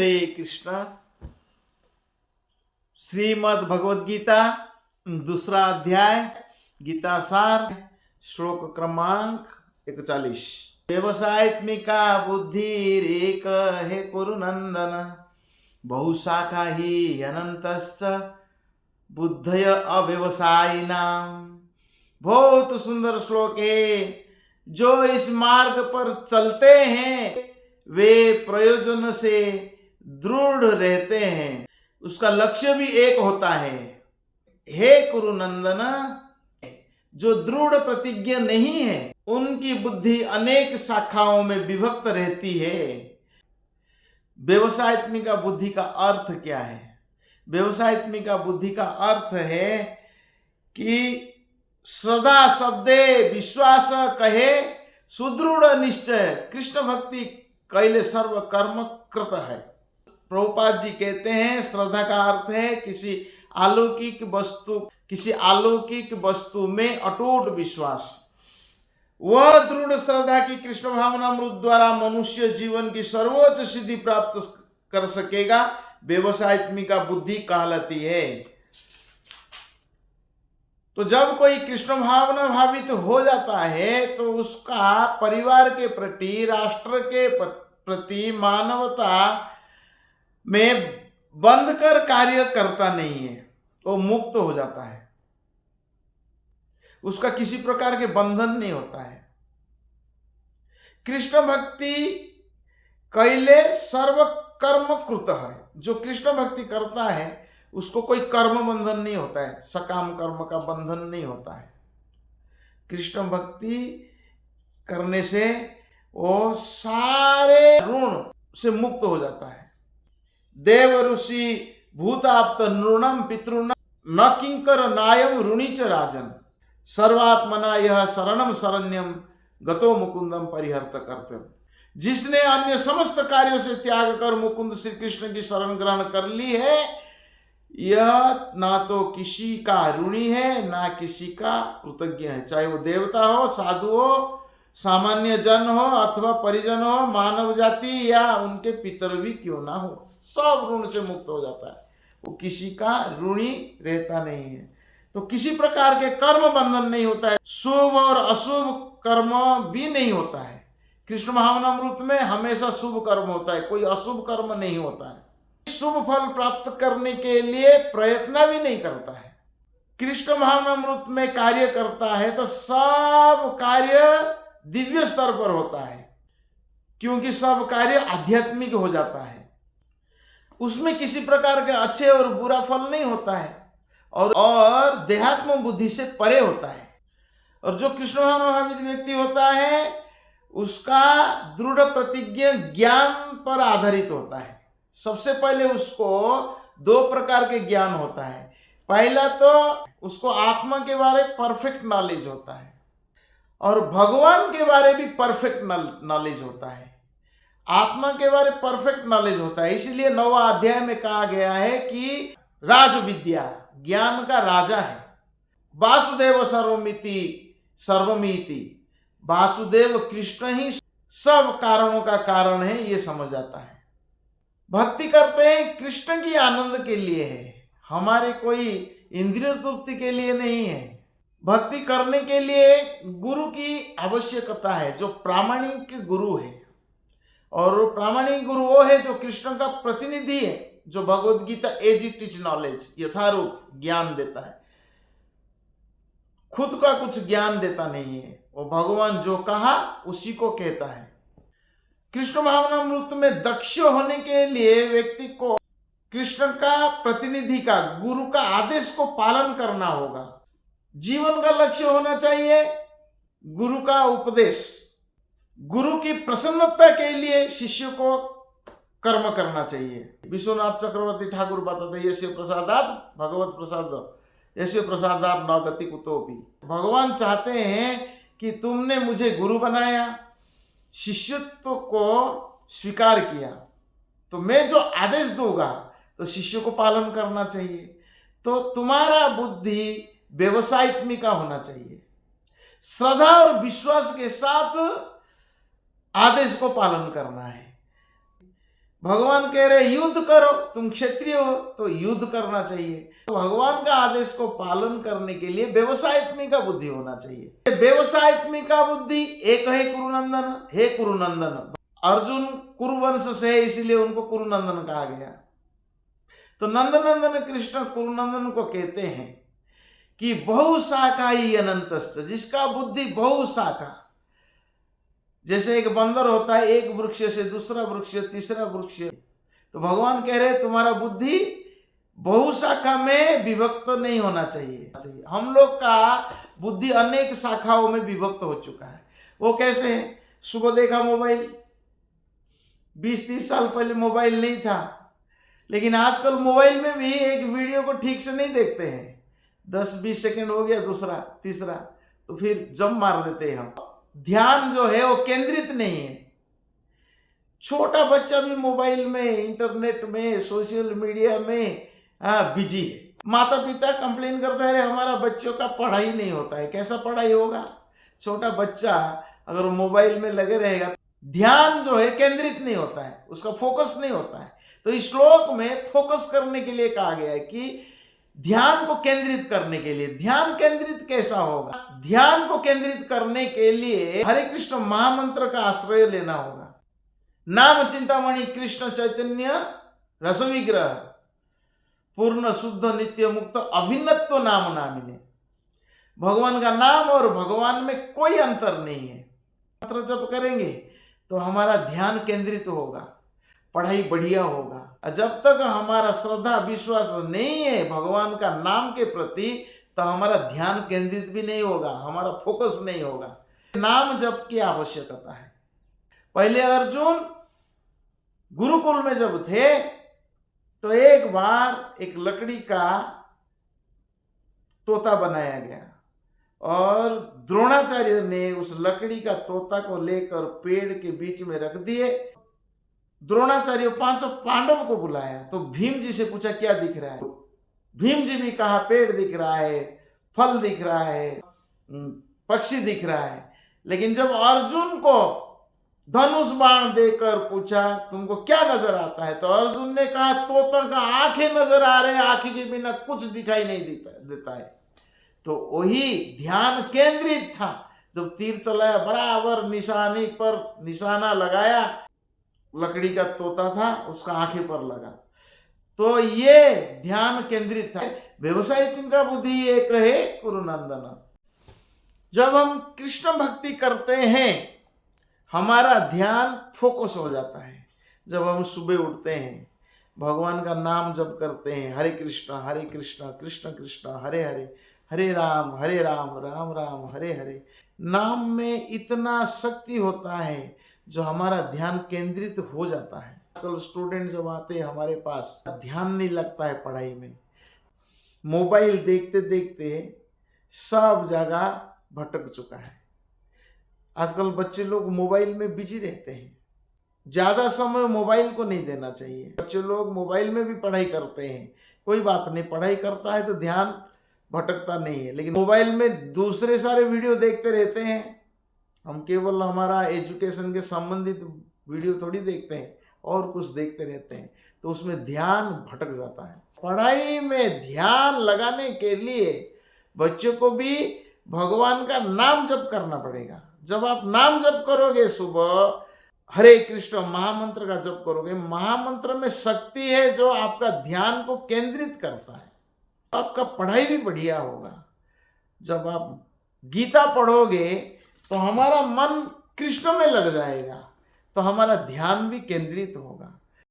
हरे कृष्णा। श्रीमद् भगवद गीता दूसरा अध्याय गीता सार श्लोक क्रमांक 41। व्यवसायत्मिका बुद्धि एक है कुरुनंदन बहुशाखा ही अनंतश्च बुद्धय अव्यवसायिनाम। बहुत सुंदर श्लोक है। जो इस मार्ग पर चलते हैं वे प्रयोजन से दृढ़ रहते हैं, उसका लक्ष्य भी एक होता है। हे कुरुनंदन, जो दृढ़ प्रतिज्ञ नहीं है उनकी बुद्धि अनेक शाखाओं में विभक्त रहती है। व्यवसायत्मिका बुद्धि का अर्थ क्या है? व्यवसायत्मिका बुद्धि का अर्थ है कि श्रद्धा शब्दे विश्वास कहे सुदृढ़ निश्चय कृष्ण भक्ति कैले सर्व कर्म कृत है। प्रभुपाद जी कहते हैं श्रद्धा का अर्थ है किसी अलौकिक वस्तु में अटूट विश्वास। वह दृढ़ श्रद्धा की कृष्ण भावनामृत द्वारा मनुष्य जीवन की सर्वोच्च सिद्धि प्राप्त कर सकेगा, व्यवसायत्मिका बुद्धि कहलाती है। तो जब कोई कृष्ण भावना भावित हो जाता है तो उसका परिवार के प्रति, राष्ट्र के प्रति, मानवता में बंध कर कार्य करता नहीं है, वो मुक्त हो जाता है। उसका किसी प्रकार के बंधन नहीं होता है। कृष्ण भक्ति कैले सर्व कर्म कृत है। जो कृष्ण भक्ति करता है उसको कोई कर्म बंधन नहीं होता है, सकाम कर्म का बंधन नहीं होता है। कृष्ण भक्ति करने से वो सारे ऋण से मुक्त हो जाता है। देव ऋषि भूताप्त नृणम पितृण न किंकर नायम ऋणी च राजन सर्वात्मना यह शरणम शरण्यम गतो मुकुंदम परिहर्त कर्तव्य। जिसने अन्य समस्त कार्यों से त्याग कर मुकुंद श्री कृष्ण की शरण ग्रहण कर ली है, यह ना तो किसी का ऋणी है ना किसी का कृतज्ञ है। चाहे वो देवता हो, साधु हो, सामान्य जन हो अथवा परिजन हो, मानव जाति या उनके पितर भी क्यों ना हो, सब ऋण से मुक्त हो जाता है। वो किसी का ऋणी रहता नहीं है। तो किसी प्रकार के कर्म बंधन नहीं होता है। शुभ और अशुभ कर्म भी नहीं होता है। कृष्ण भावनामृत में हमेशा शुभ कर्म होता है, कोई अशुभ कर्म नहीं होता है। शुभ फल प्राप्त करने के लिए प्रयत्न भी नहीं करता है। कृष्ण भावनामृत में कार्य करता है तो सब कार्य दिव्य स्तर पर होता है, क्योंकि सब कार्य आध्यात्मिक हो जाता है। उसमें किसी प्रकार के अच्छे और बुरा फल नहीं होता है और देहात्म बुद्धि से परे होता है। और जो कृष्ण भावित व्यक्ति होता है उसका दृढ़ प्रतिज्ञ ज्ञान पर आधारित होता है। सबसे पहले उसको दो प्रकार के ज्ञान होता है। पहला तो उसको आत्मा के बारे परफेक्ट नॉलेज होता है और भगवान के बारे भी परफेक्ट नॉलेज होता है। आत्मा के बारे परफेक्ट नॉलेज होता है। इसलिए 9वां अध्याय में कहा गया है कि राज विद्या ज्ञान का राजा है। वासुदेव सर्वमिति, वासुदेव कृष्ण ही सब कारणों का कारण है, ये समझ आता है। भक्ति करते हैं कृष्ण की आनंद के लिए है, हमारे कोई इंद्रिय तृप्ति के लिए नहीं है। भक्ति करने के लिए गुरु की आवश्यकता है, जो प्रामाणिक गुरु है। और प्रामाणिक गुरु वो है जो कृष्ण का प्रतिनिधि है, जो Bhagavad Gita as it is knowledge यथारूप ज्ञान देता है। खुद का कुछ ज्ञान देता नहीं है, वो भगवान जो कहा उसी को कहता है। कृष्ण भावनामृत में दक्ष होने के लिए व्यक्ति को कृष्ण का प्रतिनिधि का, गुरु का आदेश को पालन करना होगा। जीवन का लक्ष्य होना चाहिए गुरु का उपदेश। गुरु की प्रसन्नता के लिए शिष्य को कर्म करना चाहिए। विश्वनाथ चक्रवर्ती ठाकुर बताते यस्य प्रसादात भगवत प्रसाद यस्य प्रसादात न गति कुतोपि। भगवान चाहते हैं कि तुमने मुझे गुरु बनाया, शिष्यत्व को स्वीकार किया, तो मैं जो आदेश दूंगा तो शिष्य को पालन करना चाहिए। तो तुम्हारा बुद्धि व्यवसायत्मिका होना चाहिए। श्रद्धा और विश्वास के साथ आदेश को पालन करना है। भगवान कह रहे युद्ध करो, तुम क्षत्रिय हो तो युद्ध करना चाहिए। तो भगवान का आदेश को पालन करने के लिए व्यवसायत्मिका बुद्धि होना चाहिए। व्यवसायत्मिका बुद्धि एक है कुरुनंदन, हे कुरुनंदन। अर्जुन कुरुवंश से है, इसलिए उनको कुरुनंदन कहा गया। तो नंदनंदन कृष्ण कुरुनंदन को कहते हैं कि बहुशाखाई अनंतश्च, जिसका बुद्धि बहुशाखा, जैसे एक बंदर होता है एक वृक्ष से दूसरा वृक्ष, तीसरा वृक्ष, तो भगवान कह रहे तुम्हारा बुद्धि बहुशाखा में विभक्त नहीं होना चाहिए। हम लोग का बुद्धि अनेक शाखाओं में विभक्त हो चुका है। वो कैसे है? सुबह देखा मोबाइल, 20-30 साल पहले मोबाइल नहीं था, लेकिन आजकल मोबाइल में भी एक वीडियो को ठीक से नहीं देखते हैं, 10-20 सेकंड हो गया, दूसरा तीसरा, तो फिर जंप मार देते हैं हम। ध्यान जो है वो केंद्रित नहीं है। छोटा बच्चा भी मोबाइल में, इंटरनेट में, सोशल मीडिया में बिजी है। माता पिता कंप्लेन करते हैं हमारा बच्चों का पढ़ाई नहीं होता है। कैसा पढ़ाई होगा? छोटा बच्चा अगर मोबाइल में लगे रहेगा, ध्यान जो है केंद्रित नहीं होता है, उसका फोकस नहीं होता है। तो इस श्लोक में फोकस करने के लिए कहा गया है कि ध्यान को केंद्रित करने के लिए। ध्यान केंद्रित कैसा होगा? ध्यान को केंद्रित करने के लिए हरे कृष्ण महामंत्र का आश्रय लेना होगा। नाम चिंतामणि कृष्ण चैतन्य रस विग्रह पूर्ण शुद्ध नित्य मुक्त अभिन्नत्व नाम नामिने। भगवान का नाम और भगवान में कोई अंतर नहीं है। मंत्र जप करेंगे तो हमारा ध्यान केंद्रित होगा, पढ़ाई बढ़िया होगा। जब तक हमारा श्रद्धा विश्वास नहीं है भगवान का नाम के प्रति, तो हमारा ध्यान केंद्रित भी नहीं होगा, हमारा फोकस नहीं होगा। नाम जप की आवश्यकता है। पहले अर्जुन गुरुकुल में जब थे तो एक बार एक लकड़ी का तोता बनाया गया और द्रोणाचार्य ने उस लकड़ी का तोता को लेकर पेड़ के बीच में रख दिए। द्रोणाचार्य 5 पांडव को बुलाया तो भीम जी से पूछा क्या दिख रहा है? भीम जी भी कहा पेड़ दिख रहा है, फल दिख रहा है, पक्षी दिख रहा है। लेकिन जब अर्जुन को धनुष बाण देकर पूछा तुमको क्या नजर आता है, तो अर्जुन ने कहा तोता का आंखें नजर आ रहे हैं, आंखें के बिना कुछ दिखाई नहीं देता है। तो वही ध्यान केंद्रित था। जब तीर चलाया बराबर निशानी पर निशाना लगाया, लकड़ी का तोता था, उसका आंखें पर लगा। तो ये ध्यान केंद्रित था। व्यवसायिक का बुद्धि एक है कुरुनंदन। जब हम कृष्ण भक्ति करते हैं हमारा ध्यान फोकस हो जाता है। जब हम सुबह उठते हैं भगवान का नाम जप करते हैं, हरे कृष्ण कृष्ण कृष्ण हरे हरे, हरे राम राम राम हरे हरे, नाम में इतना शक्ति होता है जो हमारा ध्यान केंद्रित हो जाता है। आजकल स्टूडेंट जब आते हैं हमारे पास, ध्यान नहीं लगता है पढ़ाई में, मोबाइल देखते देखते सब जगह भटक चुका है। आजकल बच्चे लोग मोबाइल में बिजी रहते हैं। ज़्यादा समय मोबाइल को नहीं देना चाहिए। बच्चे लोग मोबाइल में भी पढ़ाई करते हैं, कोई बात नहीं, पढ़ाई करता है तो ध्यान भटकता नहीं है। लेकिन मोबाइल में दूसरे सारे वीडियो देखते रहते हैं। हम केवल हमारा एजुकेशन के संबंधित वीडियो थोड़ी देखते हैं, और कुछ देखते रहते हैं, तो उसमें ध्यान भटक जाता है। पढ़ाई में ध्यान लगाने के लिए बच्चों को भी भगवान का नाम जप करना पड़ेगा। जब आप नाम जप करोगे, सुबह हरे कृष्ण महामंत्र का जप करोगे, महामंत्र में शक्ति है जो आपका ध्यान को केंद्रित करता है, आपका पढ़ाई भी बढ़िया होगा। जब आप गीता पढ़ोगे तो हमारा मन कृष्ण में लग जाएगा, तो हमारा ध्यान भी केंद्रित होगा।